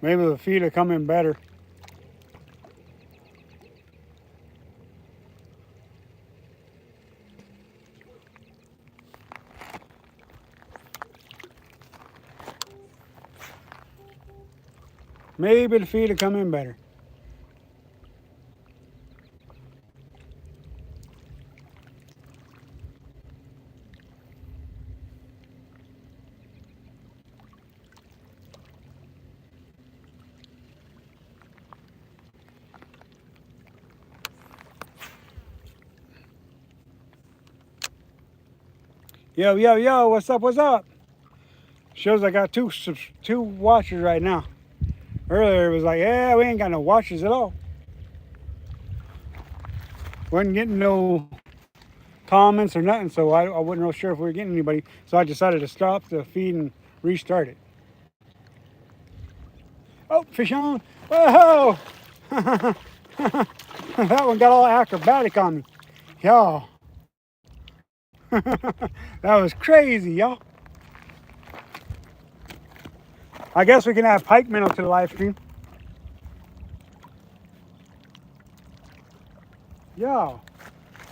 Maybe the feed will come in better. Maybe the feed will come in better. Yo, yo, yo, what's up, what's up? Shows I got two watchers right now. Earlier it was like, yeah, we ain't got no watchers at all. Wasn't getting no comments or nothing, so I wasn't real sure if we were getting anybody. So I decided to stop the feed and restart it. Oh, fish on. Whoa! That one got all acrobatic on me. Y'all. That was crazy, y'all. I guess we can add pike minnow to the live stream. Y'all,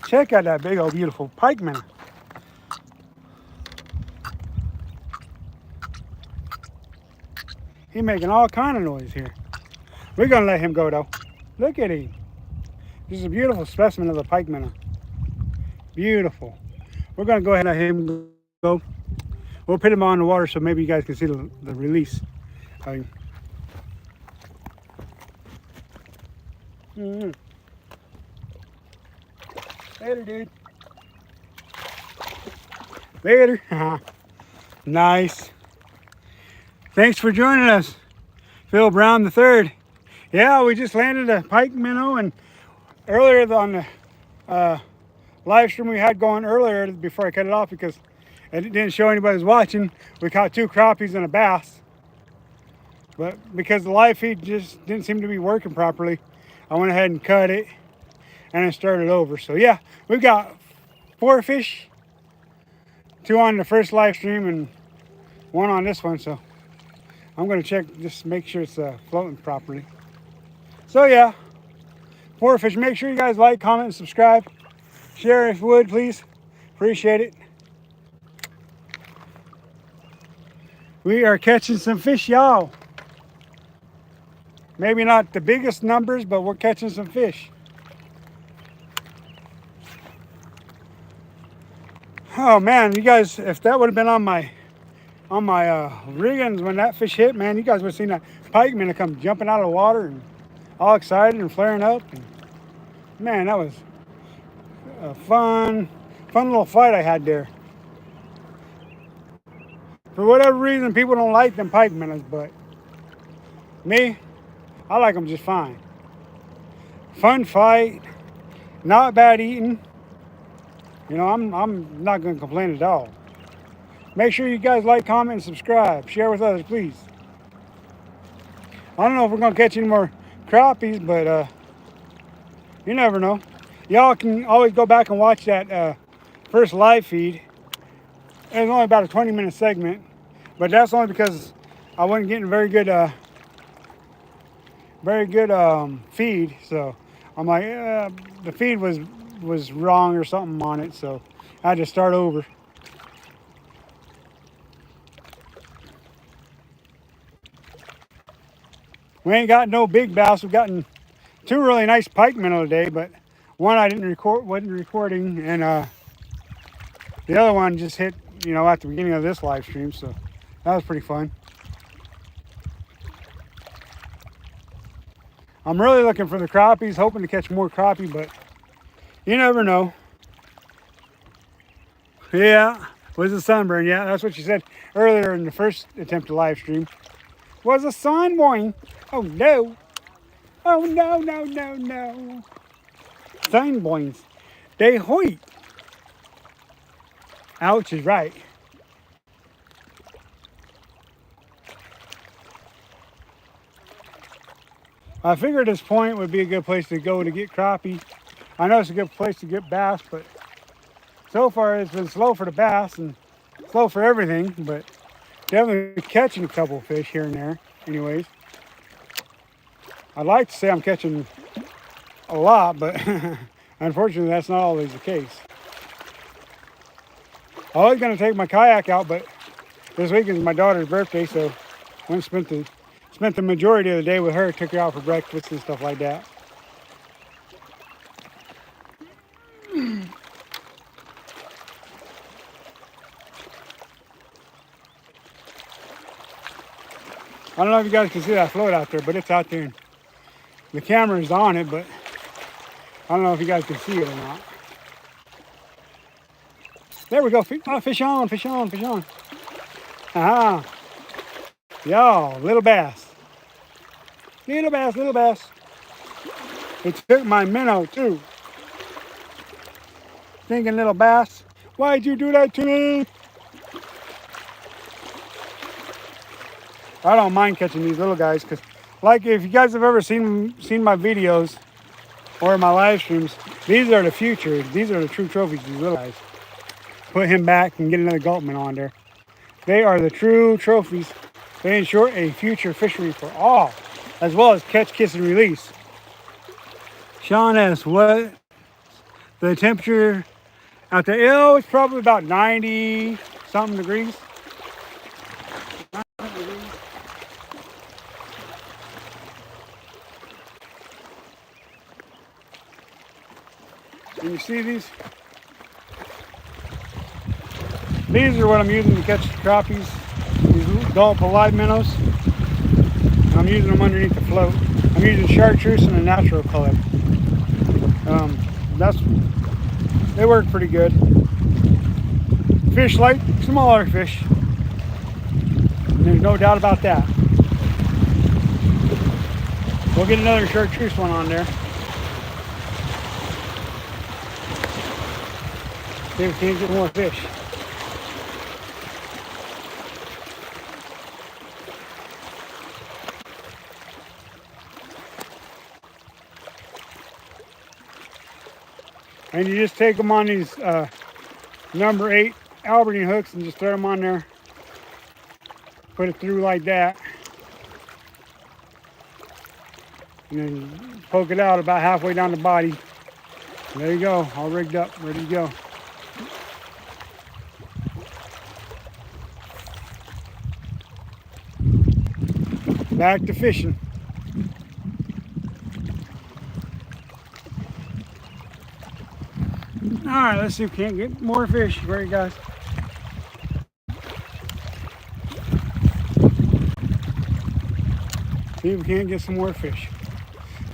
check out that big old beautiful pike minnow. He's making all kind of noise here. We're gonna let him go though. Look at him. This is a beautiful specimen of the pike minnow. Beautiful. We're gonna go ahead and let him go. We'll put him on the water so maybe you guys can see the release. Later, dude. Later. Nice. Thanks for joining us, Phil Brown III. Yeah, we just landed a pike minnow, and earlier on the live stream we had going earlier before I cut it off because it didn't show anybody was watching, we caught 2 crappies and a bass. But because the live feed just didn't seem to be working properly, I went ahead and cut it and then started over. So yeah, we've got 4 fish, 2 on the first live stream and 1 on this one. So I'm gonna check, just make sure it's floating properly. So yeah, 4 fish. Make sure you guys like, comment, and subscribe. Share if you would, please. Appreciate it. We are catching some fish, y'all. Maybe not the biggest numbers, but we're catching some fish. Oh man, you guys, if that would have been on my riggins when that fish hit, man, you guys would have seen that pike minnow come jumping out of the water and all excited and flaring up. And man, that was a fun little fight I had there. For whatever reason, people don't like them pike minnows, but me, I like them just fine. Fun fight, not bad eating. You know, I'm not going to complain at all. Make sure you guys like, comment, and subscribe. Share with others, please. I don't know if we're going to catch any more crappies, but you never know. Y'all can always go back and watch that first live feed. It was only about a 20-minute segment, but that's only because I wasn't getting very good feed. So I'm like, the feed was wrong or something on it, so I had to start over. We ain't got no big bass. We've gotten 2 really nice pike minnow today, but one I didn't record, wasn't recording, and the other one just hit, you know, at the beginning of this live stream, so that was pretty fun. I'm really looking for the crappies, hoping to catch more crappie, but you never know. Yeah, was a sunburn. Yeah, that's what you said earlier in the first attempt to live stream. Was a sunburn. Oh no. Oh no, no, no, no. Sunburns. They hurt. Ouch is right. I figured this point would be a good place to go to get crappie. I know it's a good place to get bass, but so far it's been slow for the bass and slow for everything, but definitely catching a couple of fish here and there anyways. I'd like to say I'm catching a lot, but unfortunately that's not always the case. I was going to take my kayak out, but this week is my daughter's birthday, so I went and spent the majority of the day with her, took her out for breakfast and stuff like that. I don't know if you guys can see that float out there, but it's out there. The camera is on it, but I don't know if you guys can see it or not. There we go. Oh, fish on, fish on, fish on. Aha. Yo, little bass. Little bass, little bass. It took my minnow too. Thinking little bass, why'd you do that to me? I don't mind catching these little guys because, like, if you guys have ever seen my videos or my live streams, these are the future. These are the true trophies, these little guys. Put him back and get another gulpman on there. They are the true trophies. They ensure a future fishery for all, as well as catch, kiss, and release. Sean asks, what the temperature out there? Oh, it's probably about 90 something degrees. Can you see these? These are what I'm using to catch crappies, these gulp live minnows. And I'm using them underneath the float. I'm using chartreuse and a natural color. They work pretty good. Fish like smaller fish. There's no doubt about that. We'll get another chartreuse one on there. See if we can't get more fish. And you just take them on these number 8 Albertine hooks and just throw them on there. Put it through like that. And then poke it out about halfway down the body. And there you go, all rigged up, ready to go. Back to fishing. All right, let's see if we can't get more fish for you guys. See if we can't get some more fish.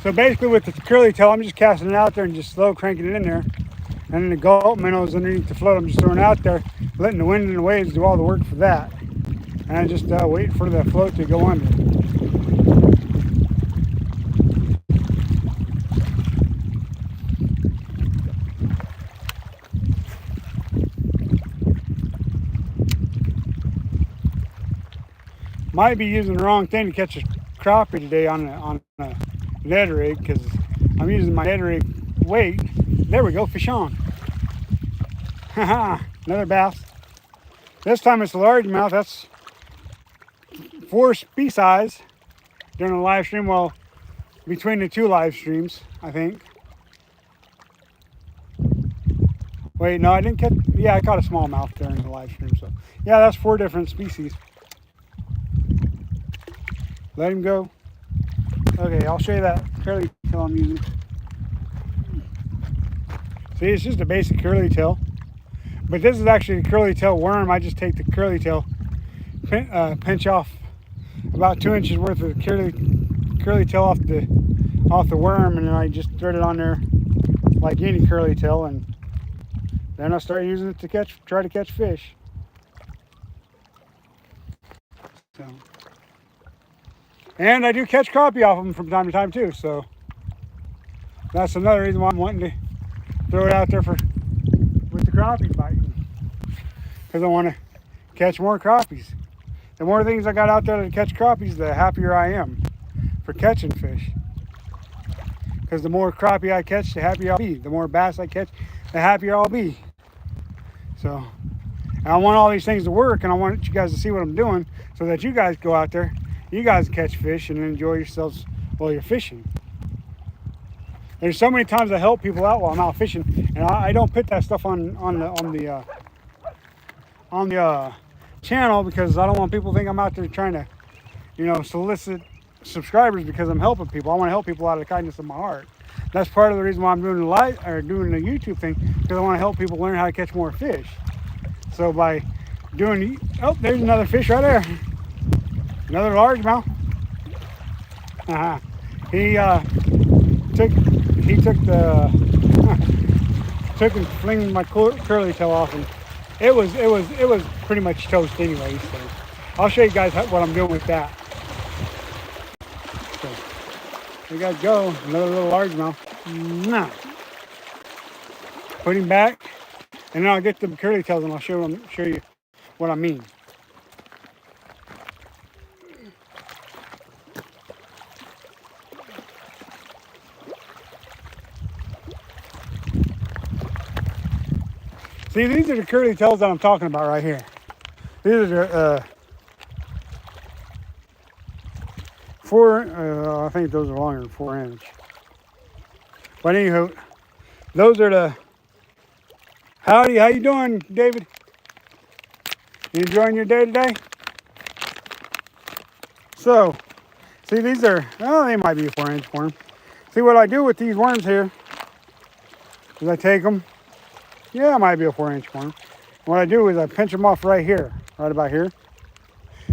So basically with the curly tail, I'm just casting it out there and just slow cranking it in there. And then the gulp minnows underneath the float, I'm just throwing it out there, letting the wind and the waves do all the work for that. And I just wait for the float to go under. Might be using the wrong thing to catch a crappie today on a Ned rig because I'm using my Ned rig weight. There we go, fish on. Haha, another bass. This time it's a largemouth. That's 4 species size during the live stream. Well, between the 2 live streams, I think. Wait, no, I didn't catch. Yeah, I caught a smallmouth during the live stream. So yeah, that's 4 different species. Let him go. Okay, I'll show you that curly tail I'm using. See, it's just a basic curly tail. But this is actually a curly tail worm. I just take the curly tail, pinch off about 2 inches worth of curly tail off the worm, and then I just thread it on there like any curly tail, and then I start using it to try to catch fish. So. And I do catch crappie off them from time to time too, so that's another reason why I'm wanting to throw it out there with the crappie biting, because I want to catch more crappies. The more things I got out there to catch crappies, the happier I am for catching fish. Because the more crappie I catch, the happier I'll be. The more bass I catch, the happier I'll be. So, and I want all these things to work, and I want you guys to see what I'm doing so that you guys go out there, you guys catch fish and enjoy yourselves while you're fishing. There's so many times I help people out while I'm out fishing, and I don't put that stuff on the channel because I don't want people to think I'm out there trying to, you know, solicit subscribers because I'm helping people. I want to help people out of the kindness of my heart. That's part of the reason why I'm doing doing the YouTube thing, because I want to help people learn how to catch more fish. So by doing, oh, there's another fish right there, another largemouth. He took and flinged my curly tail off, and it was pretty much toast anyway. So I'll show you guys what I'm doing with that. So we got to go, another little largemouth. Put him back, and then I'll get the curly tails and I'll show you what I mean. See, these are the curly tails that I'm talking about right here. These are the I think those are longer than 4 inch. But anywho, those are the, howdy, how you doing, David? You enjoying your day today? So, see, these are, oh, they might be a 4 inch worm. See, what I do with these worms here is I take them, yeah, it might be a 4 inch worm. What I do is I pinch them off right here, right about here.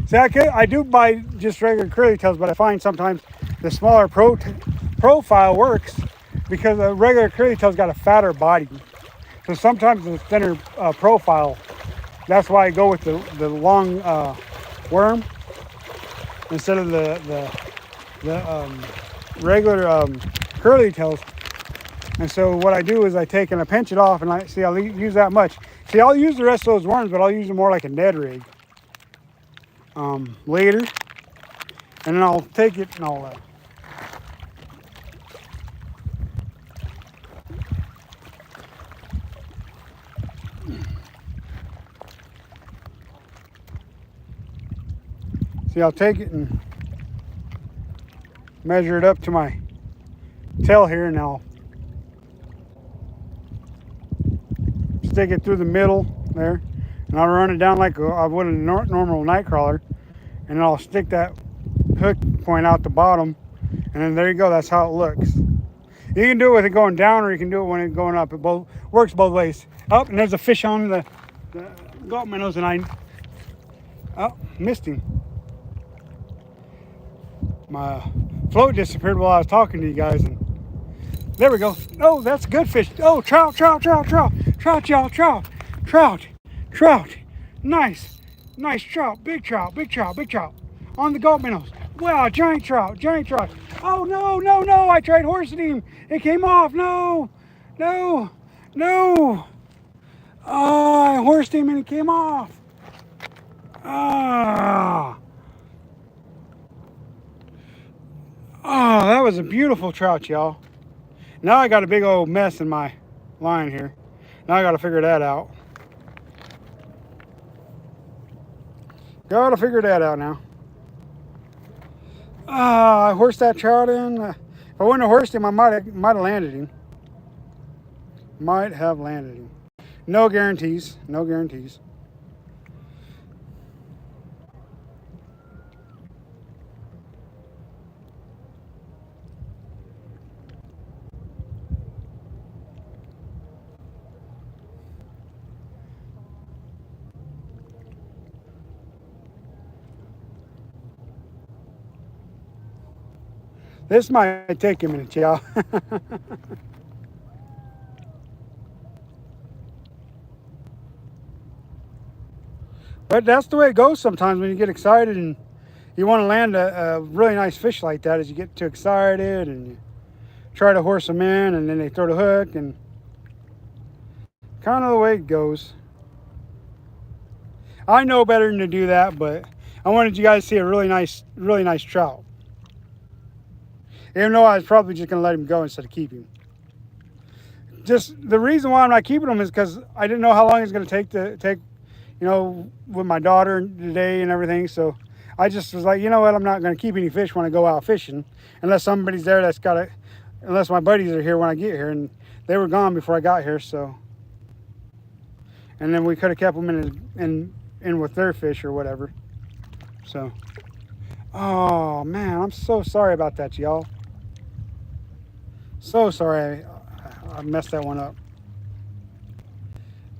See, I do buy just regular curly tails, but I find sometimes the smaller profile works because the regular curly tail's got a fatter body. So sometimes the thinner profile, that's why I go with the long worm instead of the regular curly tails. And so what I do is I take and I pinch it off, and I'll use that much. See, I'll use the rest of those worms, but I'll use them more like a Ned rig later. And then I'll take it and I'll see, I'll take it and measure it up to my tail here, and I'll stick it through the middle there, and I'll run it down like I would a normal night crawler, and then I'll stick that hook point out the bottom, and then there you go. That's how it looks. You can do it with it going down, or you can do it when it's going up. It both works both ways. Oh, and there's a fish on the gulp minnows, and I missed him. My float disappeared while I was talking to you guys, and there we go. Oh, that's a good fish. Oh, trout, y'all, trout. Nice trout, big trout. On the gulp minnows. Wow, giant trout. Oh, no, I tried horsing him. It came off. No. Oh, I horsed him and it came off. Oh, that was a beautiful trout, y'all. Now I got a big old mess in my line here. Now I got to figure that out. Gotta figure that out now. I horsed that trout in. If I wouldn't have horsed him, I might have landed him. No guarantees. This might take a minute, y'all. But that's the way it goes sometimes when you get excited and you want to land a really nice fish like that. As you get too excited and you try to horse them in, and then they throw the hook, and kind of the way it goes. I know better than to do that, but I wanted you guys to see a really nice trout. Even though I was probably just going to let him go instead of keep him. Just the reason why I'm not keeping him is because I didn't know how long it's going to take, you know, with my daughter today and everything. So I just was like, you know what? I'm not going to keep any fish when I go out fishing, unless somebody's there that's got it. Unless my buddies are here when I get here, and they were gone before I got here. So, and then we could have kept them in with their fish or whatever. So, oh man, I'm so sorry about that, y'all. So sorry I messed that one up.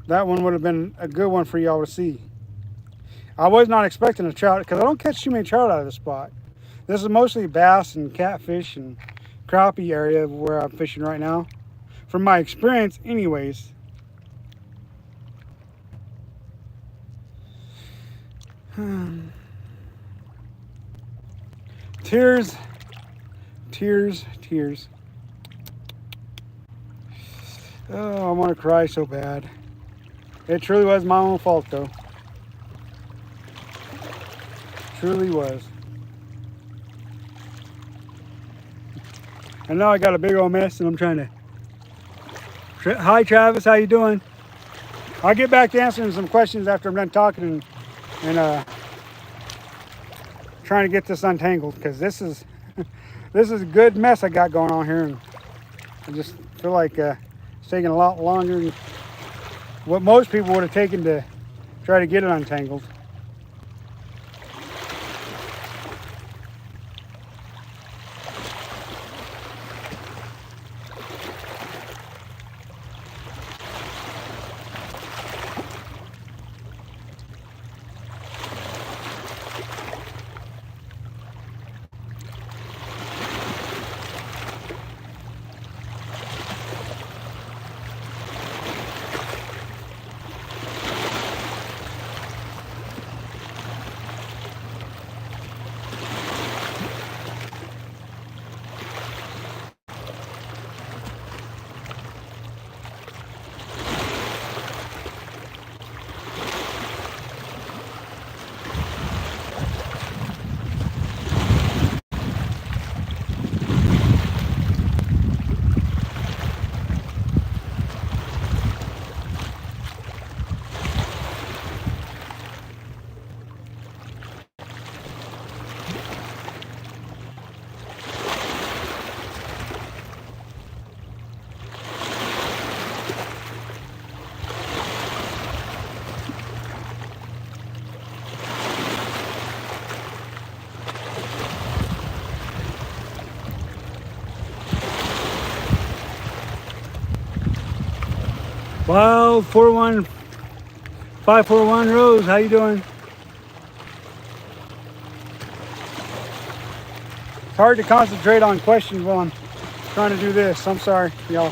That one would have been a good one for y'all to see. I was not expecting a trout because I don't catch too many trout out of this spot. This is mostly bass and catfish and crappie area where I'm fishing right now. From my experience anyways. Tears, tears, tears. Oh, I want to cry so bad. It truly was my own fault though. Truly was. And now I got a big old mess and I'm trying to... Hi Travis, how you doing? I'll get back to answering some questions after I'm done talking and trying to get this untangled, because this is this is a good mess I got going on here, and I just feel like it's taking a lot longer than what most people would have taken to try to get it untangled. Wild 41541 Rose, how you doing? It's hard to concentrate on questions while I'm trying to do this. I'm sorry, y'all.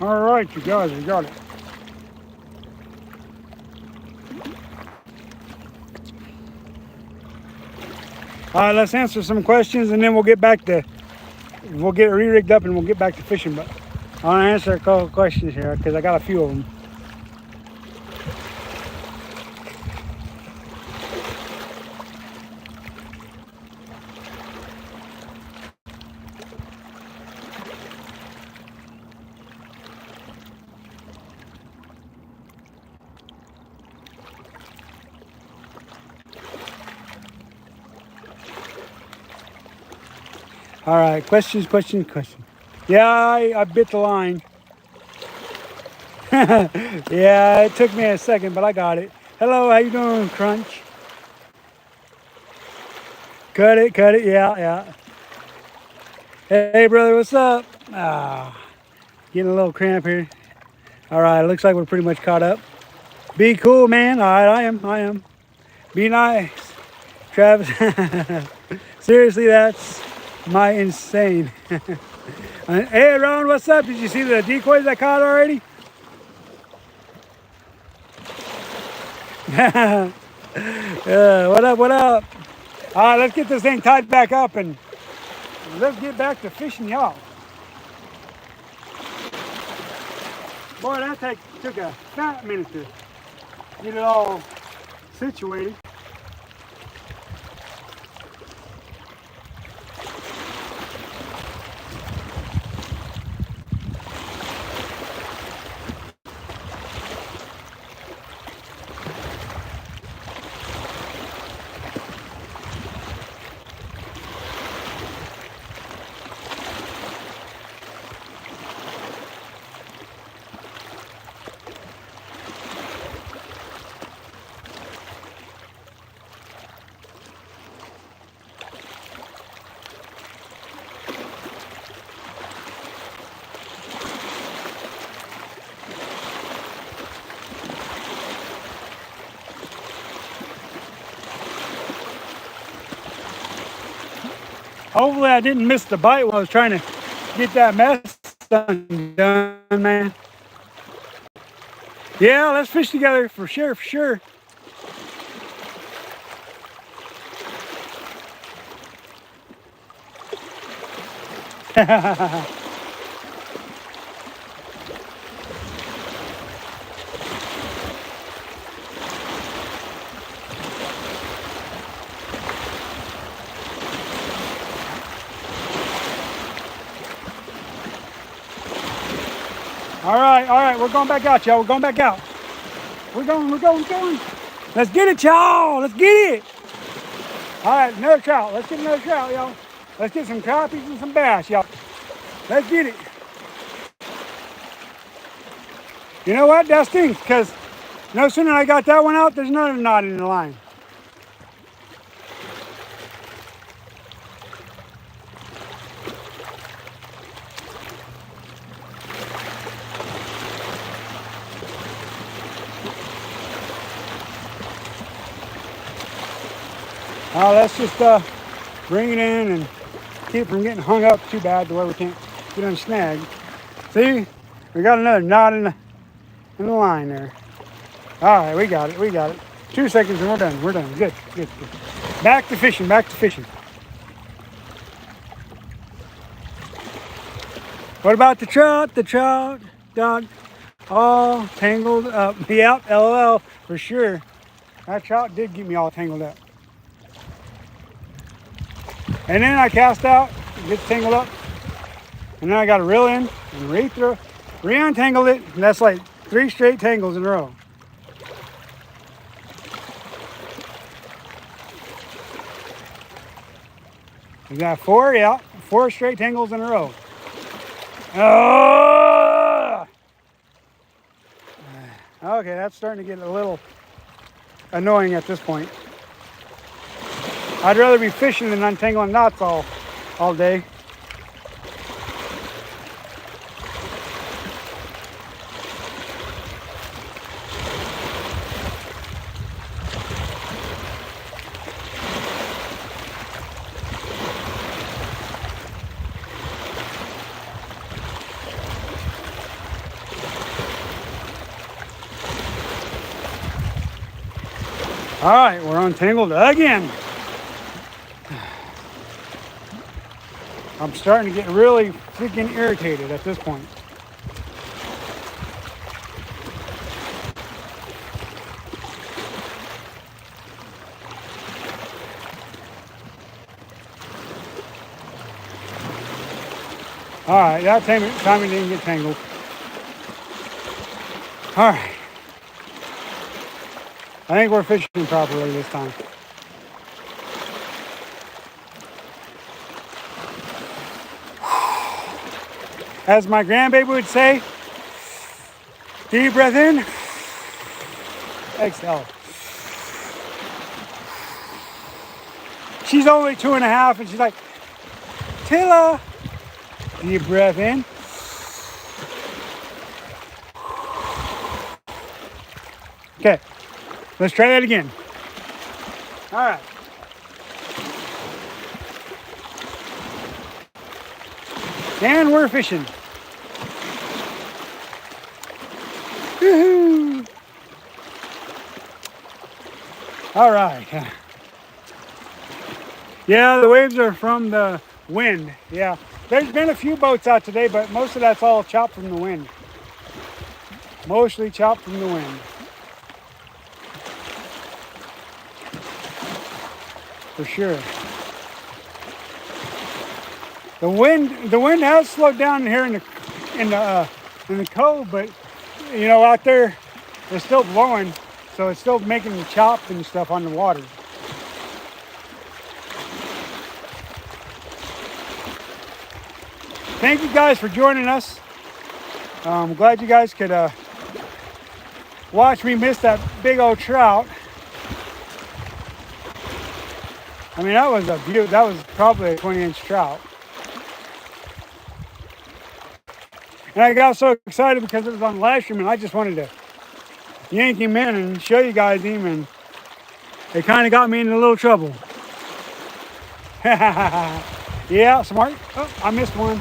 All right, you guys, we got it. All right, let's answer some questions and then we'll get re-rigged up and we'll get back to fishing. But I want to answer a couple questions here because I got a few of them. All right, questions. Yeah, I bit the line. Yeah, it took me a second, but I got it. Hello, how you doing, Crunch? Cut it, yeah. Hey, brother, what's up? Getting a little cramp here. All right, looks like we're pretty much caught up. Be cool, man. All right, I am. Be nice. Travis. Seriously, that's my insane. Hey, Ron, what's up? Did you see the decoys I caught already? What up? All right, let's get this thing tied back up and let's get back to fishing, y'all. Boy, that took a fat minute to get it all situated. Hopefully I didn't miss the bite while I was trying to get that mess done, man. Yeah, let's fish together for sure. All right, we're going back out, y'all. We're going back out. We're going. Let's get it, y'all. Let's get it. All right, another trout. Let's get another trout, y'all. Let's get some crappies and some bass, y'all. Let's get it. You know what? That stinks because no sooner I got that one out, there's another knot in the line. Let's just bring it in and keep it from getting hung up too bad to where we can't get unsnagged. See, we got another knot in the line there. All right, we got it. 2 seconds and we're done. Good. Back to fishing. What about the trout? The trout got all tangled up. Yep, LOL, for sure. That trout did get me all tangled up. And then I cast out, get tangled up, and then I got to reel in and re-untangle it, and that's like 3 straight tangles in a row. We got 4 straight tangles in a row. Okay, that's starting to get a little annoying at this point. I'd rather be fishing than untangling knots all day. All right, we're untangled again. I'm starting to get really freaking irritated at this point. All right, that time it didn't get tangled. All right. I think we're fishing properly this time. As my grandbaby would say, deep breath in, exhale. She's only 2.5 and she's like, Tilla. Deep breath in. Okay, let's try that again. All right. And we're fishing. Woo-hoo. All right. Yeah, the waves are from the wind. Yeah, there's been a few boats out today, but most of that's all chopped from the wind. Mostly chopped from the wind. For sure. The wind has slowed down here in the cove, but you know, out there it's still blowing, so it's still making the chop and stuff on the water. Thank you guys for joining us. I'm glad you guys could watch me miss that big old trout. I mean, that was a beaut. That was probably a 20-inch trout. And I got so excited because it was on live stream, and I just wanted to yank him in and show you guys him, and it kind of got me in a little trouble. Yeah, smart. Oh, I missed one.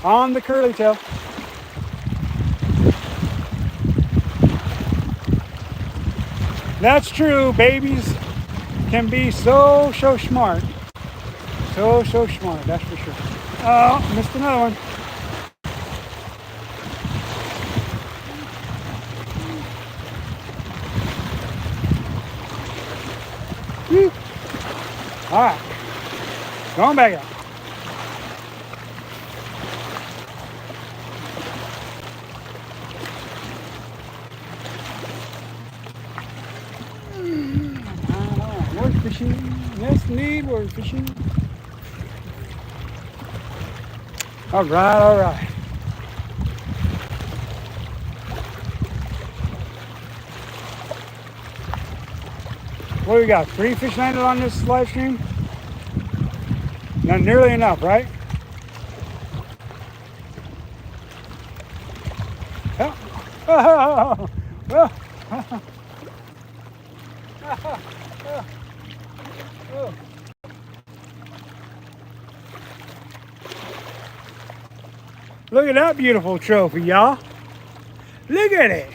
On the curly tail. That's true. Babies can be so smart. So smart, that's for sure. Oh, missed another one. Woo. All right, going back out. We're fishing. Yes, indeed, we're fishing. All right, all right. What do we got? 3 fish landed on this live stream? Not nearly enough, right? Oh. Oh. Oh. Oh. Look at that beautiful trophy, y'all. Look at it.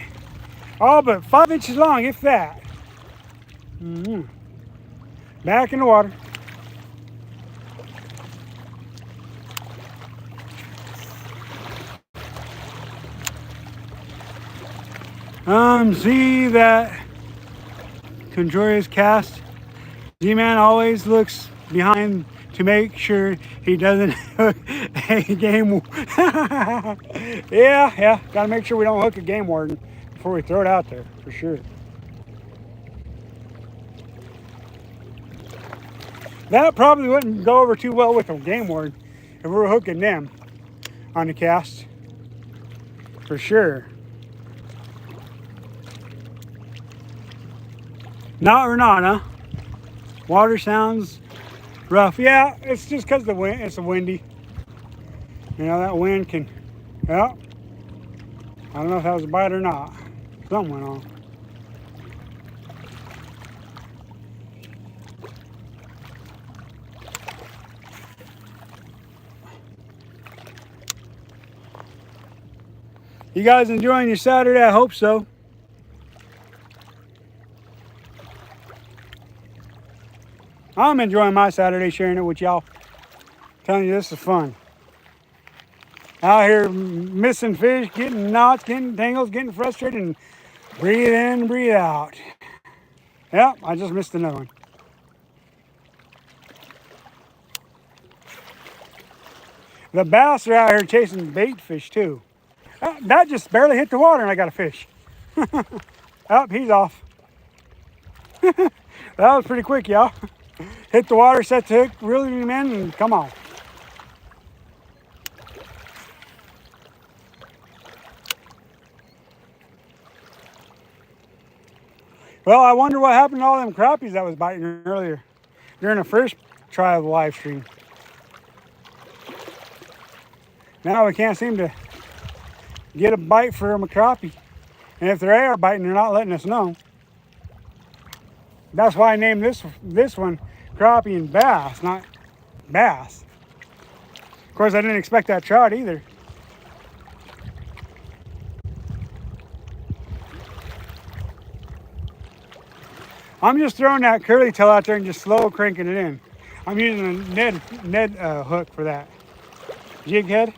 All but 5 inches long, if that. Back in the water. See that Conjurious cast. Gman always looks behind to make sure he doesn't hook a game. Yeah, gotta make sure we don't hook a game warden before we throw it out there, for sure. That probably wouldn't go over too well with a game warden if we were hooking them on the cast, for sure. Not or not, huh? Water sounds rough. Yeah, it's just because the wind. It's windy. You know, that wind can. Yeah. I don't know if that was a bite or not. Something went on. You guys enjoying your Saturday? I hope so. I'm enjoying my Saturday sharing it with y'all. Telling you this is fun. Out here missing fish, getting knots, getting tangles, getting frustrated, and breathe in, breathe out. Yep, I just missed another one. The bass are out here chasing bait fish too. That just barely hit the water and I got a fish. Oh, he's off. That was pretty quick, y'all. Hit the water, set the hook, reel him in, and come on. Well, I wonder what happened to all them crappies that was biting earlier during the first try of the live stream. Now we can't seem to get a bite for a crappie. And if they are biting, they're not letting us know. That's why I named this one crappie and bass, not bass. Of course, I didn't expect that trout either. I'm just throwing that curly tail out there and just slow cranking it in. I'm using a Ned hook for that. Jig head.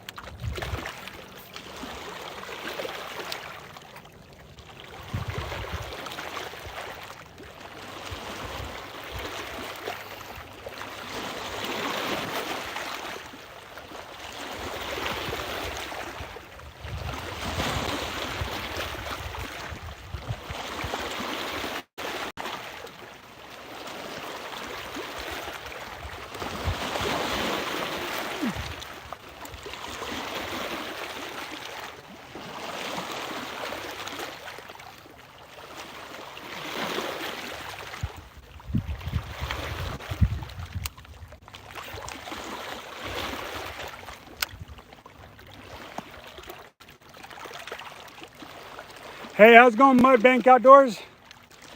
Hey, how's it going, Mud Bank Outdoors?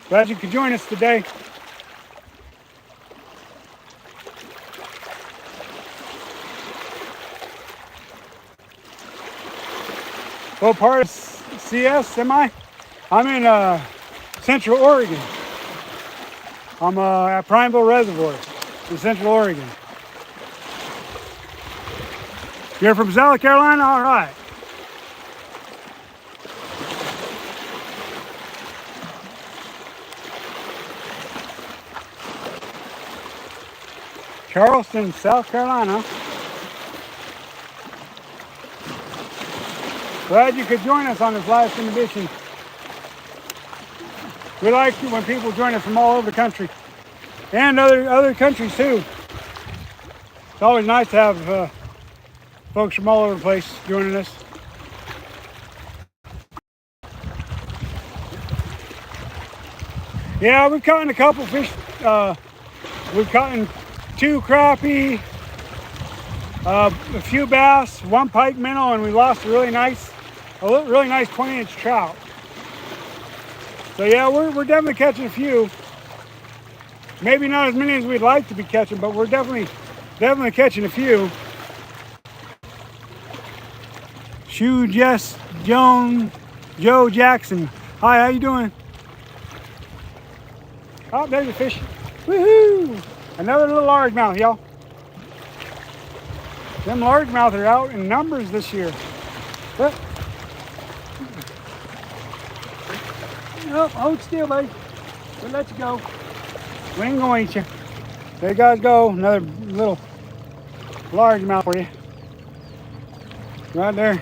Glad you could join us today. What part of CS am I? I'm in Central Oregon. I'm at Prineville Reservoir in Central Oregon. You're from South Carolina? All right. Charleston, South Carolina. Glad you could join us on this live stream edition. We like it when people join us from all over the country and other countries too. It's always nice to have folks from all over the place joining us. Yeah, we've caught a couple fish. We've caught 2 crappie, a few bass, 1 pike minnow, and we lost a really nice 20-inch trout. So yeah, we're definitely catching a few. Maybe not as many as we'd like to be catching, but we're definitely catching a few. Shoe Jess Joe Jackson. Hi, how you doing? Oh, there's a fish. Woohoo! Another little largemouth, y'all. Them largemouth are out in numbers this year. But, oh, hold still, buddy. We'll let you go. We ain't gonna eat you. There you guys go. Another little largemouth for you. Right there.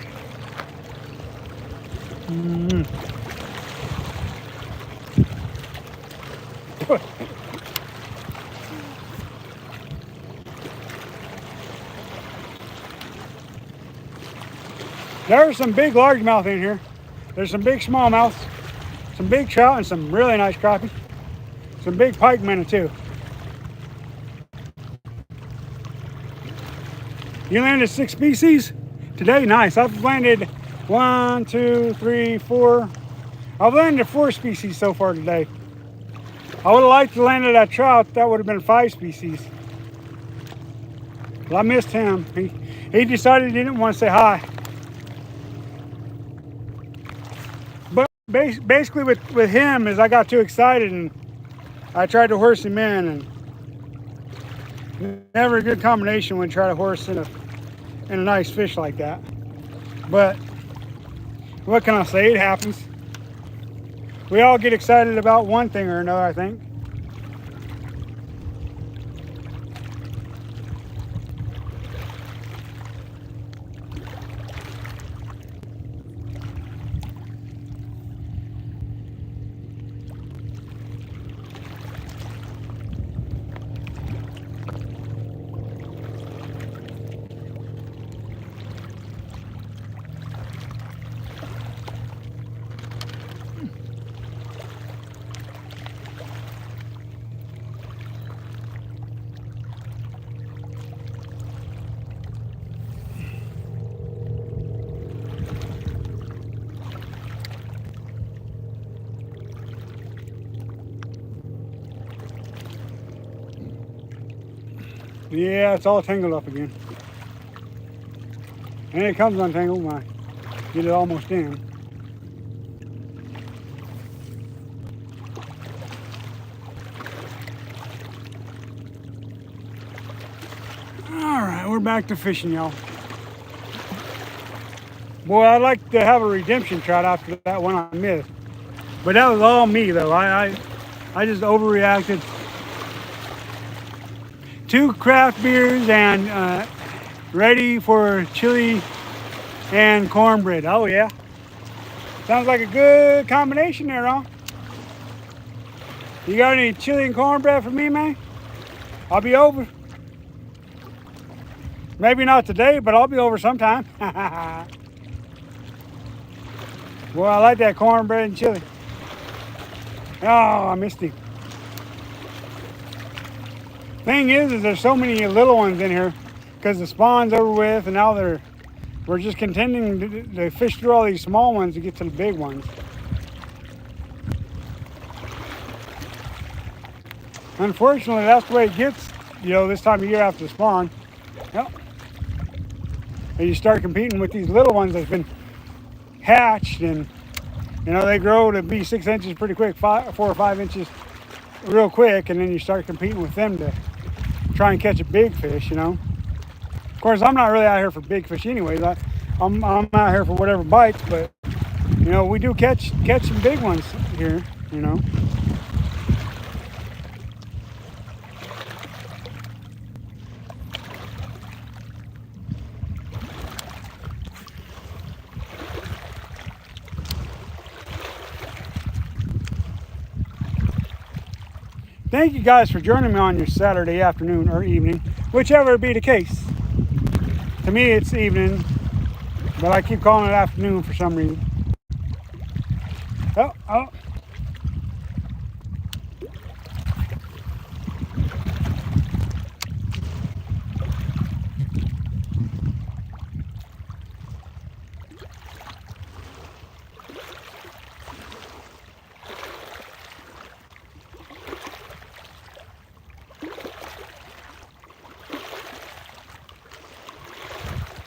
There's some big largemouth in here. There's some big smallmouths, some big trout, and some really nice crappie. Some big pike minnow too. You landed 6 species today. Nice. I've landed 1, 2, 3, 4. I've landed 4 species so far today. I would have liked to land that trout. That would have been 5 species. Well, I missed him. He decided he didn't want to say hi. But basically with him is I got too excited and I tried to horse him in, and never a good combination when you try to horse in a nice fish like that. But what can I say? It happens. We all get excited about one thing or another, I think. Yeah, it's all tangled up again. And it comes untangled when I get it almost in. All right, we're back to fishing, y'all. Boy, I'd like to have a redemption trout after that one I missed. But that was all me, though. I just overreacted. 2 craft beers and ready for chili and cornbread. Oh yeah, sounds like a good combination there, huh? You got any chili and cornbread for me, man? I'll be over. Maybe not today, but I'll be over sometime. Boy, I like that cornbread and chili. Oh, I missed him. Thing is there's so many little ones in here because the spawn's over with, and now we're just continuing to fish through all these small ones to get to the big ones. Unfortunately, that's the way it gets, this time of year after the spawn. Yep. And you start competing with these little ones that's been hatched, and they grow to be 6 inches pretty quick, 4 or 5 inches real quick, and then you start competing with them to try and catch a big fish. Of course, I'm not really out here for big fish anyways. I'm out here for whatever bites, but we do catch some big ones here. Thank you guys for joining me on your Saturday afternoon or evening, whichever be the case. To me, it's evening, but I keep calling it afternoon for some reason. Oh.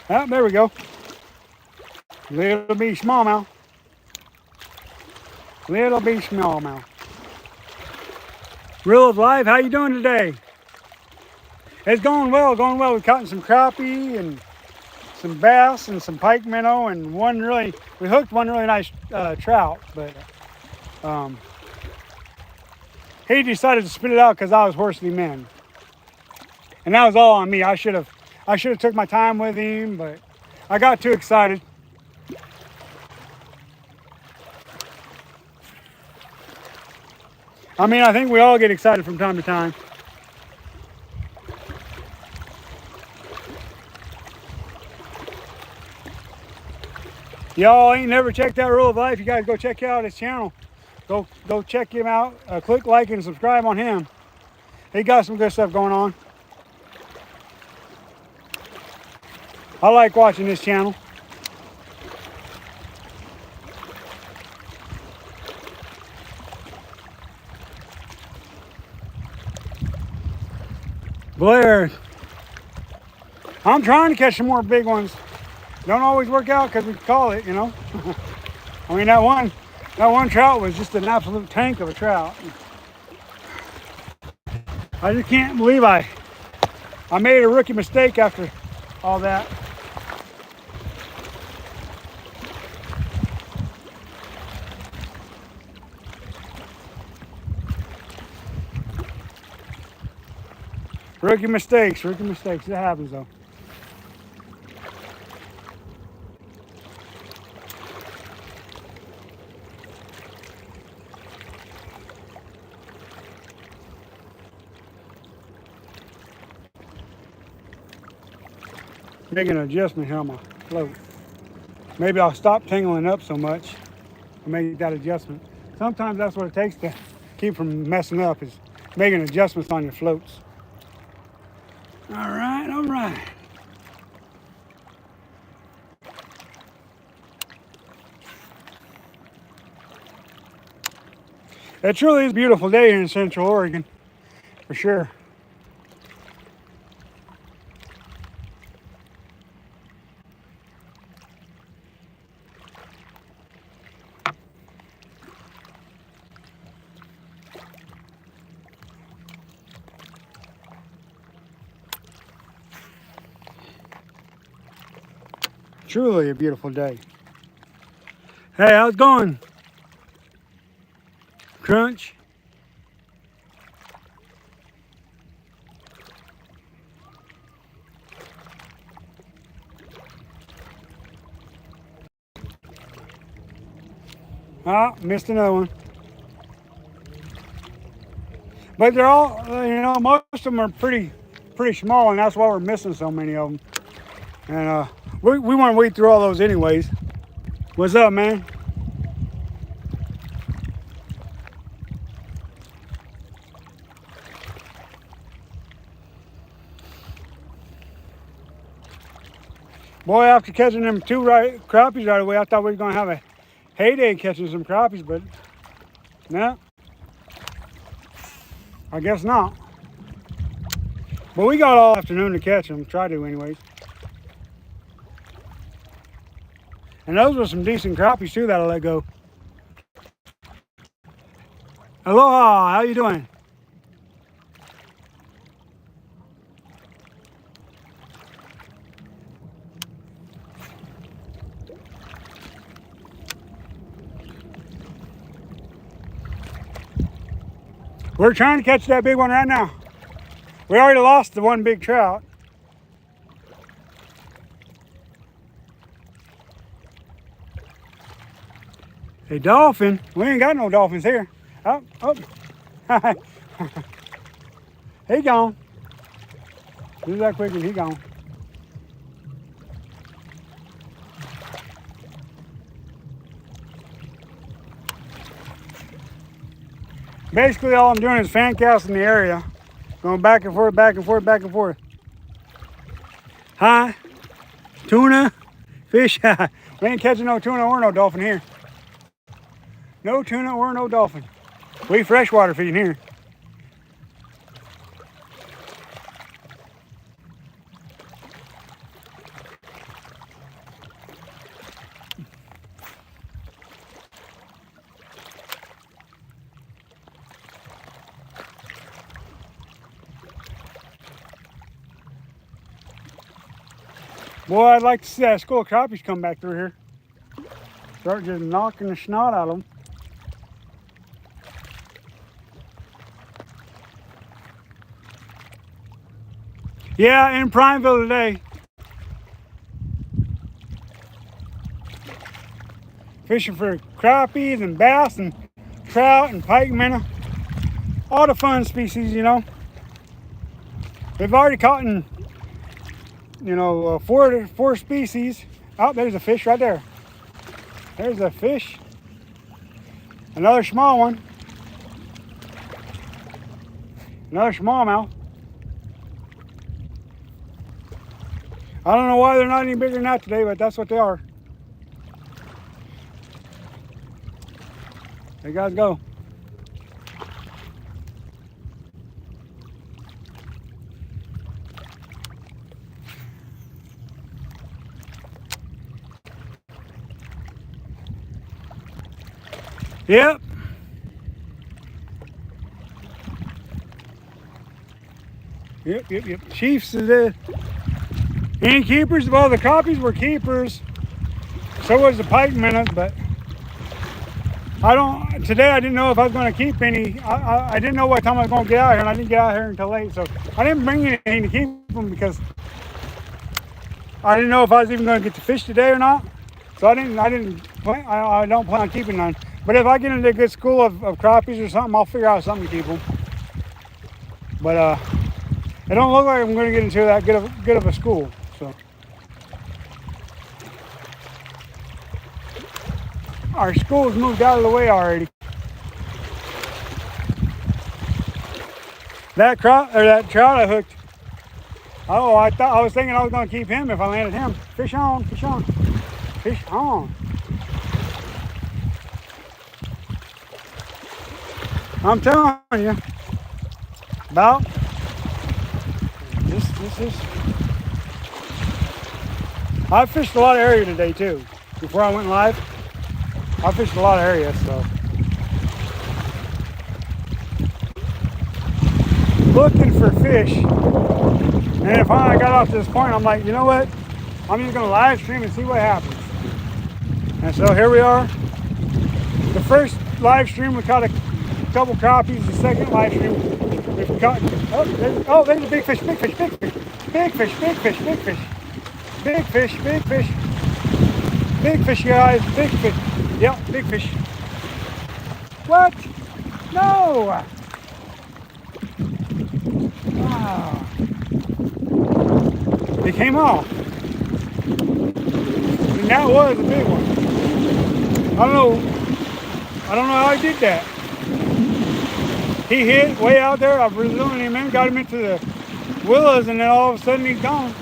Oh, there we go. Little bitty smallmouth. Little bitty smallmouth. Real of Life, how you doing today? It's going well, We've caught some crappie and some bass and some pike minnow, and we hooked one really nice trout, but he decided to spit it out because I was horsing him in. And that was all on me. I should have took my time with him, but I got too excited. I think we all get excited from time to time. Y'all ain't never checked out Rule of Life, you guys go check out his channel. Go check him out. Click like and subscribe on him. He got some good stuff going on. I like watching this channel. Blair, I'm trying to catch some more big ones. Don't always work out because we call it, that one trout was just an absolute tank of a trout. I just can't believe I I made a rookie mistake after all that. Rookie mistakes. It happens though. Making an adjustment here on my float. Maybe I'll stop tangling up so much and make that adjustment. Sometimes that's what it takes to keep from messing up, is making adjustments on your floats. All right, all right. It truly is a beautiful day here in Central Oregon, for sure. Truly a beautiful day. Hey, how's it going? Crunch. Ah, missed another one. But they're all, most of them are pretty small, and that's why we're missing so many of them. And we want to wade through all those anyways. What's up, man? Boy, after catching them two crappies right away, I thought we were going to have a heyday catching some crappies, but no, I guess not. But we got all afternoon to catch them, try to anyways. And those were some decent crappies too that I let go. Aloha, how you doing? We're trying to catch that big one right now. We already lost the one big trout. A dolphin? We ain't got no dolphins here. Oh. He gone. Do that quick and he gone. Basically all I'm doing is fan casting the area. Going back and forth, back and forth, back and forth. Hi, tuna, fish. We ain't catching no tuna or no dolphin here. No tuna or no dolphin. We freshwater fishing here. Boy, I'd like to see that school of crappies come back through here. Start just knocking the snot out of them. Yeah, in Prineville today. Fishing for crappies and bass and trout and pike minnow. All the fun species, you know. We've already caught in, four species. Oh, there's a fish right there. There's a fish. Another small one. Another smallmouth. I don't know why they're not any bigger than that today, but that's what they are. There you guys go. Yep. Yep. Chiefs is it. Any keepers? Well, the crappies were keepers. So was the pike minnows, but today I didn't know if I was going to keep any. I didn't know what time I was going to get out here, and I didn't get out here until late. So I didn't bring anything to keep them because I didn't know if I was even going to get to fish today or not. So I don't plan on keeping none. But if I get into a good school of crappies or something, I'll figure out something to keep them. But it don't look like I'm going to get into that good of a school. So our school's moved out of the way already. That trout I hooked. Oh, I was thinking I was going to keep him if I landed him. Fish on. I'm telling you, about this is. I fished a lot of area today too. Before I went live, I fished a lot of area, so looking for fish. And if I got off to this point, I'm like, you know what? I'm just gonna live stream and see what happens. And so here we are. The first live stream we caught a couple crappies. The second live stream we've caught. There's a big fish, big fish. Big fish, guys, big fish. Yep, big fish. What? No! Wow. It came off. And that was a big one. I don't know how I did that. He hit way out there. I was reeling him in, got him into the willows, and then all of a sudden he's gone.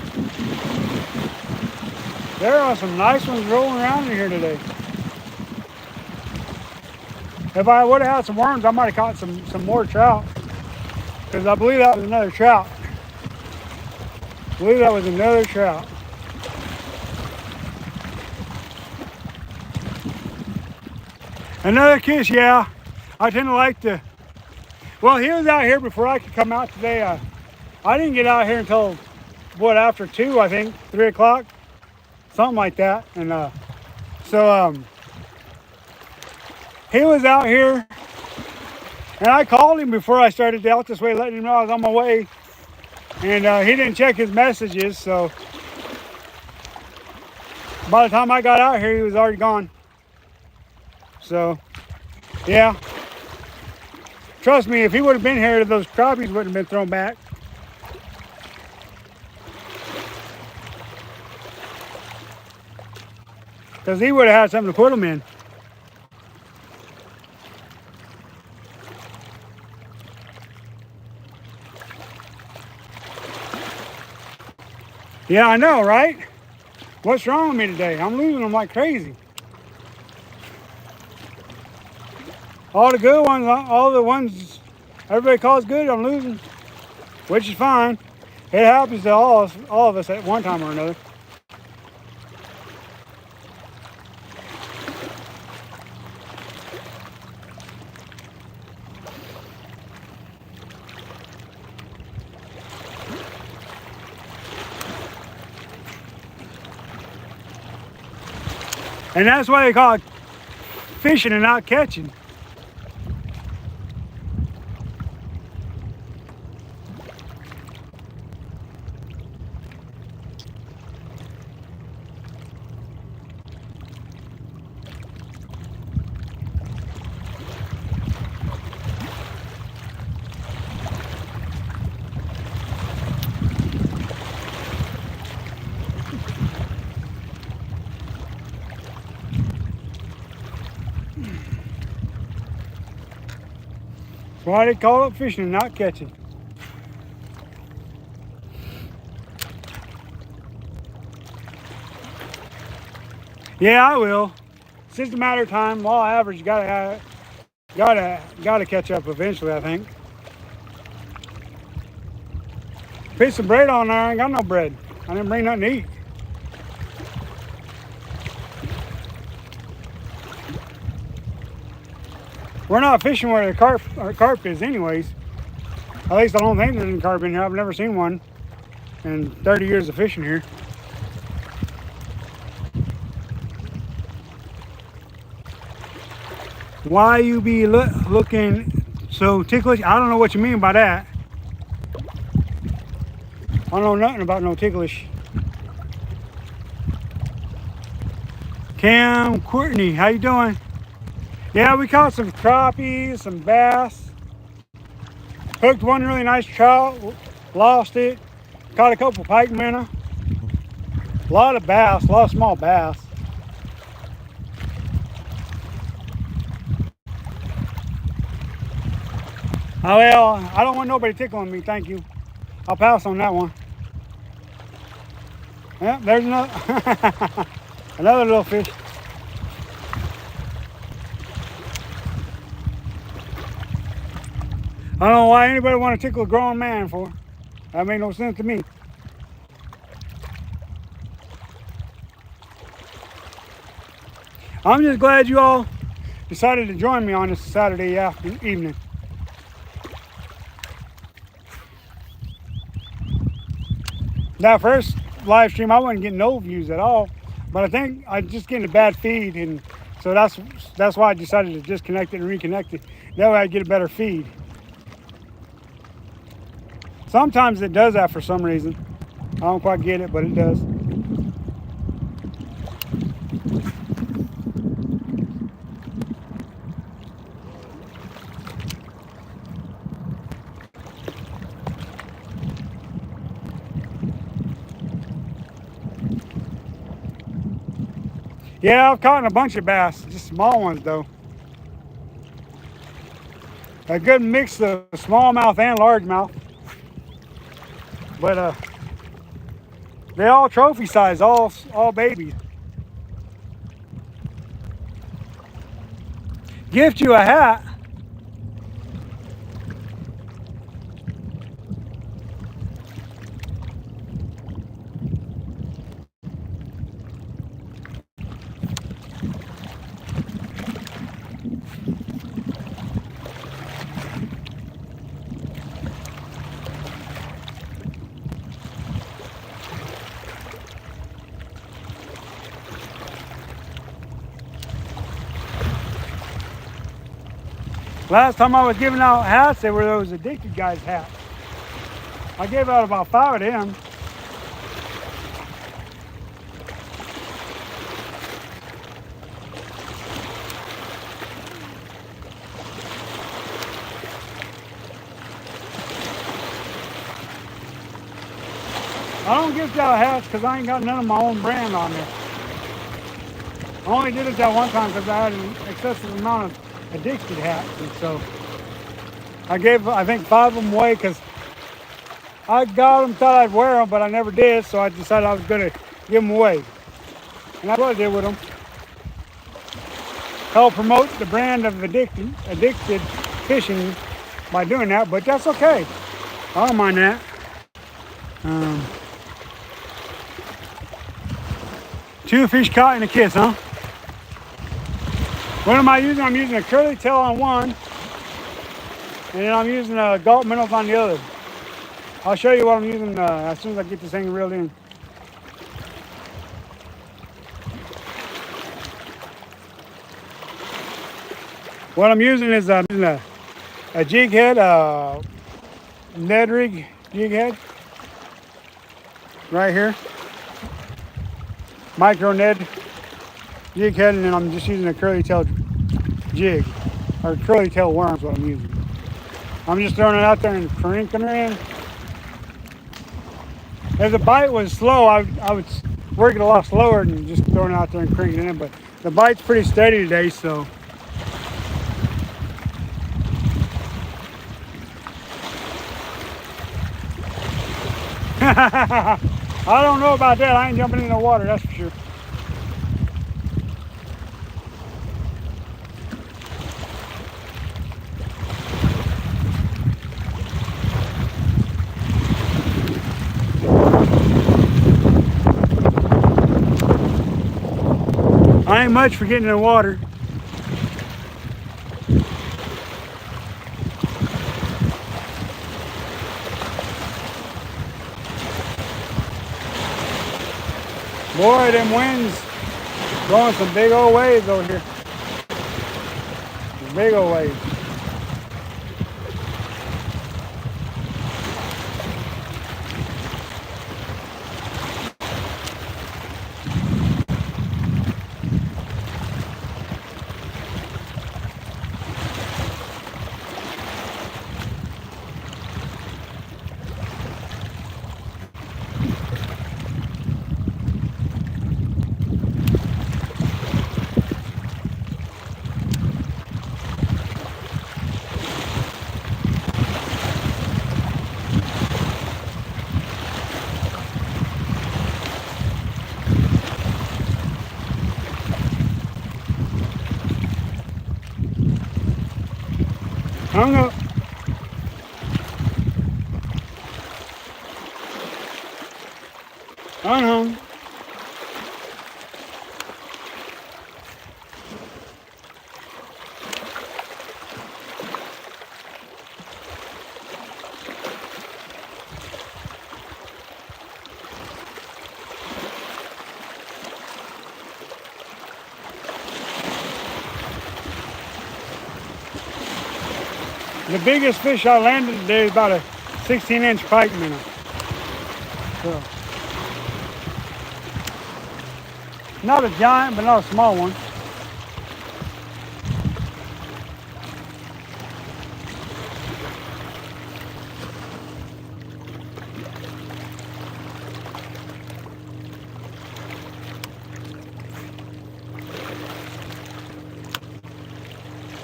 There are some nice ones rolling around in here today. If I would have had some worms, I might have caught some more trout. Because I believe that was another trout. Another kiss, yeah. I tend to like to. Well, he was out here before I could come out today. I didn't get out here until, after 2, I think, 3 o'clock. Something like that. And so he was out here. And I called him before I started out this way, letting him know I was on my way. And he didn't check his messages, so by the time I got out here, he was already gone. So, yeah. Trust me, if he would have been here, those crappies wouldn't have been thrown back. Because he would have had something to put them in. Yeah, I know, right? What's wrong with me today? I'm losing them like crazy. All the good ones, all the ones everybody calls good, I'm losing. Which is fine. It happens to all of us at one time or another. And that's why they call it fishing and not catching. That's why they call it fishing and not catching. Yeah, I will. It's just a matter of time. Law of average, gotta catch up eventually, I think. Put some bread on there. I ain't got no bread. I didn't bring nothing to eat. We're not fishing where the carp is anyways. At least I don't think there's any carp in here. I've never seen one in 30 years of fishing here. Why you be looking so ticklish? I don't know what you mean by that. I don't know nothing about no ticklish. Cam Courtney, how you doing? Yeah, we caught some crappie, some bass. Hooked one really nice trout, lost it. Caught a couple pike minnow. A lot of bass, a lot of small bass. Oh well, I don't want nobody tickling me, thank you. I'll pass on that one. Yeah, there's another, another little fish. I don't know why anybody want to tickle a grown man for. That made no sense to me. I'm just glad you all decided to join me on this Saturday evening. That first live stream, I wasn't getting no views at all, but I think I just getting a bad feed, and so that's why I decided to disconnect it and reconnect it. That way I get a better feed. Sometimes it does that for some reason. I don't quite get it, but it does. Yeah, I've caught a bunch of bass, just small ones though. A good mix of smallmouth and largemouth. But they all trophy size, all babies. Gift you a hat. Last time I was giving out hats, they were those addicted guys' hats. I gave out about 5 of them. I don't gift out hats because I ain't got none of my own brand on there. I only did it that one time because I had an excessive amount of addicted hats, and so I gave, I think, 5 of them away because I got them, thought I'd wear them, but I never did, so I decided I was going to give them away. And that's what I did with them. Help promote the brand of addicted fishing by doing that, but that's okay. I don't mind that. 2 fish caught in a kiss, huh? What am I using? I'm using a curly tail on one, and then I'm using a gulp minnows on the other. I'll show you what I'm using as soon as I get this thing reeled in. What I'm using is a jig head, Ned rig jig head, right here. Micro Ned jig head, and then I'm just using a curly tail jig, or curly tail worm is what I'm using. I'm just throwing it out there and cranking her in. If the bite was slow, I would work it a lot slower than just throwing it out there and cranking it in, but the bite's pretty steady today, so. I don't know about that. I ain't jumping in the water, that's for sure. I ain't much for getting in the water. Boy, them winds blowing some big old waves over here. Some big old waves. Hung up. Unhung. The biggest fish I landed today is about a 16-inch pike minnow. So, not a giant, but not a small one.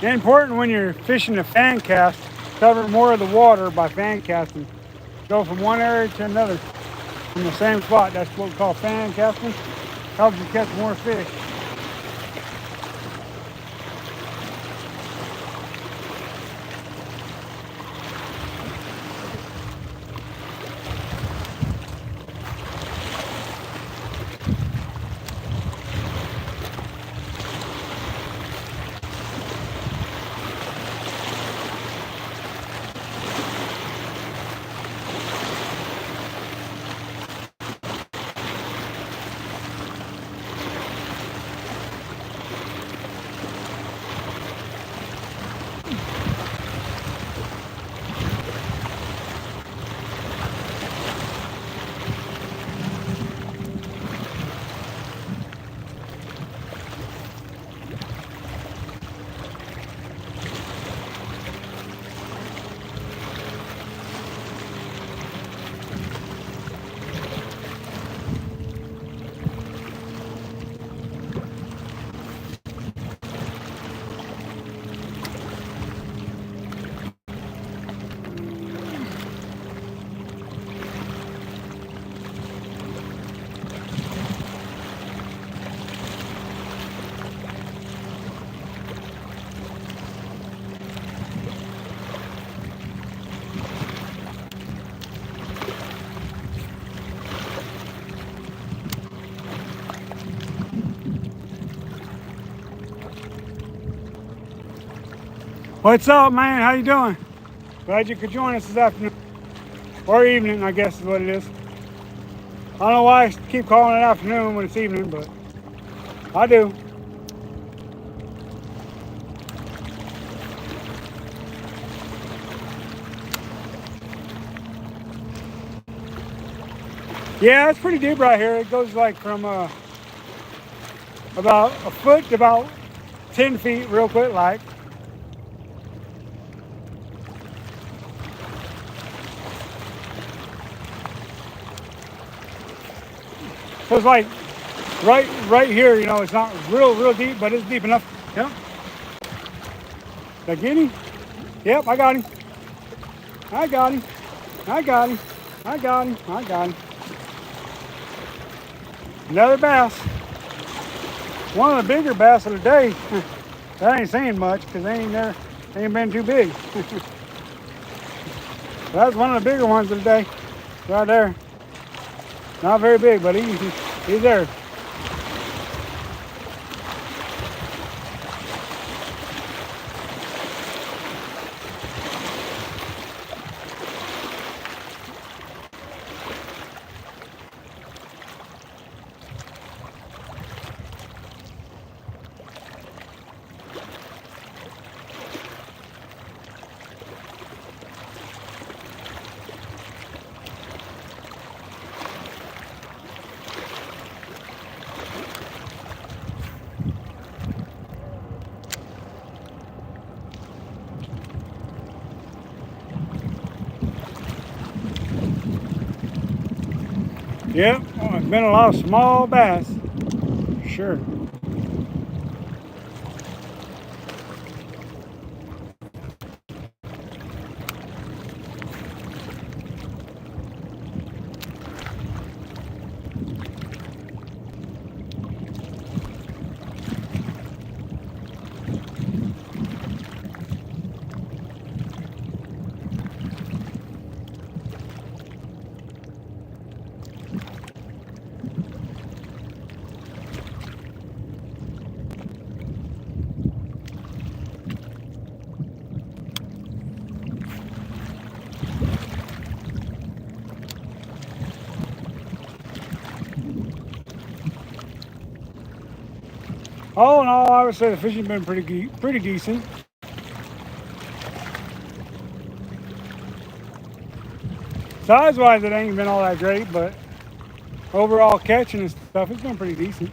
And important when you're fishing a fan cast, cover more of the water by fan casting. Go from one area to another from the same spot. That's what we call fan casting. Helps you catch more fish. What's up, man? How you doing? Glad you could join us this afternoon. Or evening, I guess is what it is. I don't know why I keep calling it afternoon when it's evening, but I do. Yeah, it's pretty deep right here. It goes like from about a foot to about 10 feet real quick like. So it's like right here, you know, it's not real deep, but it's deep enough. Yep. Did I get him? Yep, I got him. I got him. I got him. I got him. I got him. Another bass. One of the bigger bass of the day. That ain't saying much because they ain't been too big. That's one of the bigger ones of the day. Right there. Not very big, but he's there. Yep, well, it's been a lot of small bass, for sure. All in all, I would say the fishing's been pretty decent. Size-wise, it ain't been all that great, but overall catching and stuff, it's been pretty decent.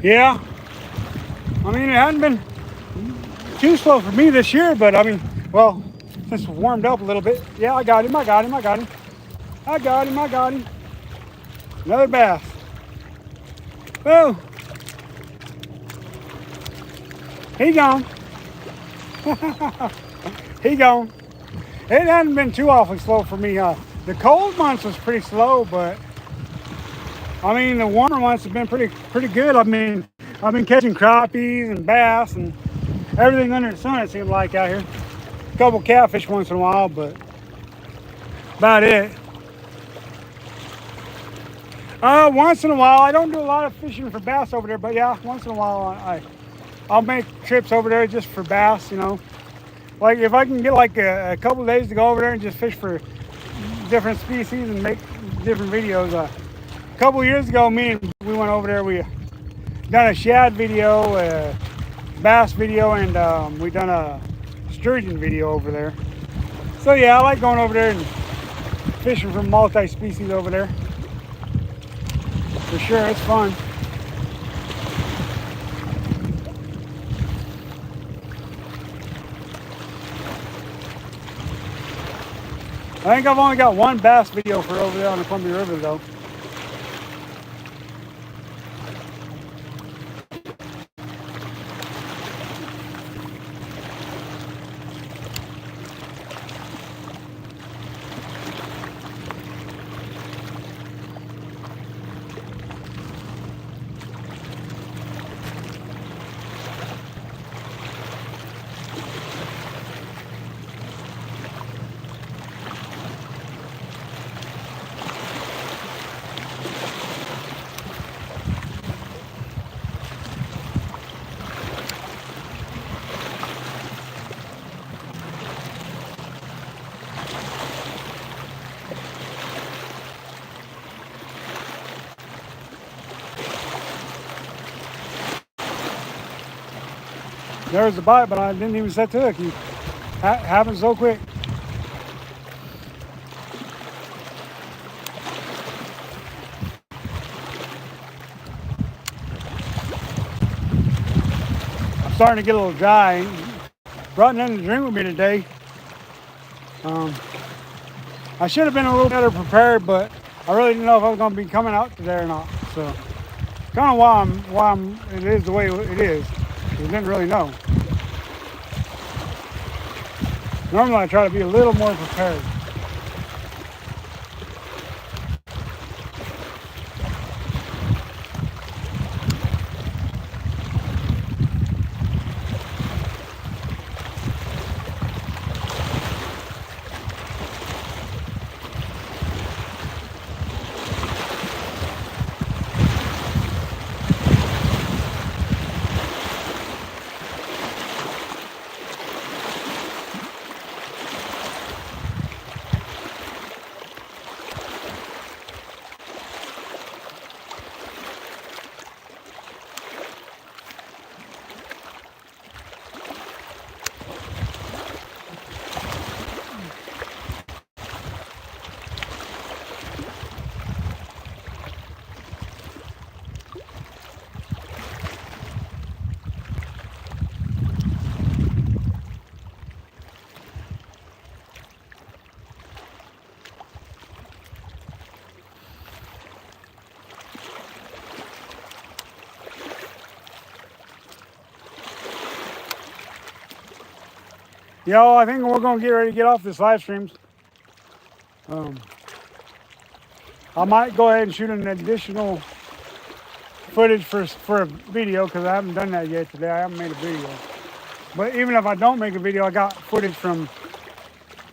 Yeah, I mean, it hadn't been too slow for me this year, but I mean, well, since we've warmed up a little bit. Yeah, I got him. Another bass. Oh, he gone. He gone. It hadn't been too awfully slow for me. The cold months was pretty slow, but I mean, the warmer months have been pretty good. I mean, I've been catching crappies and bass and everything under the sun, it seems like, out here. A couple catfish once in a while, but about it. Once in a while, I don't do a lot of fishing for bass over there, but yeah, once in a while I'll make trips over there just for bass, you know. Like if I can get like a couple days to go over there and just fish for different species and make different videos. A couple years ago, we went over there. We done a shad video, a bass video, and we done a sturgeon video over there. So yeah, I like going over there and fishing for multi-species over there. For sure, it's fun. I think I've only got one bass video for over there on the Columbia River though. There was the bite, but I didn't even set to it. It happened so quick. I'm starting to get a little dry. Brought nothing to drink with me today. I should have been a little better prepared, but I really didn't know if I was going to be coming out today or not. So, kind of why it is the way it is. I didn't really know. Normally I try to be a little more prepared. Yo, I think we're going to get ready to get off this live streams. I might go ahead and shoot an additional footage for a video because I haven't done that yet today. I haven't made a video. But even if I don't make a video, I got footage from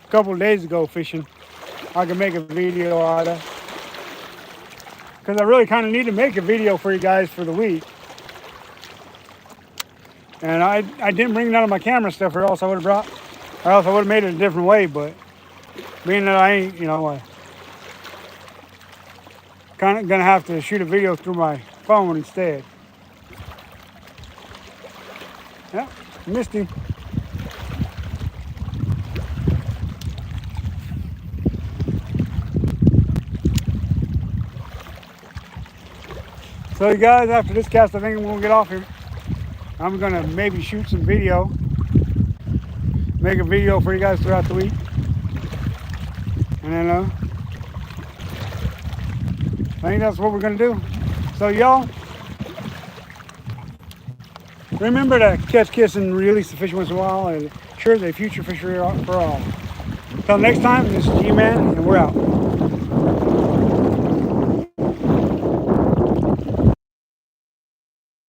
a couple of days ago fishing. I can make a video out of. Because I really kind of need to make a video for you guys for the week. And I didn't bring none of my camera stuff or else I would have made it a different way. But being that I ain't, kind of gonna have to shoot a video through my phone instead. Yeah, missed him. So you guys, after this cast, I think I'm gonna get off here. I'm gonna maybe shoot some video, make a video for you guys throughout the week, and then I think that's what we're gonna do. So y'all, remember to catch, kiss, and release the fish once in a while, and ensure a future fishery for all. Until next time, this is Gman, and we're out.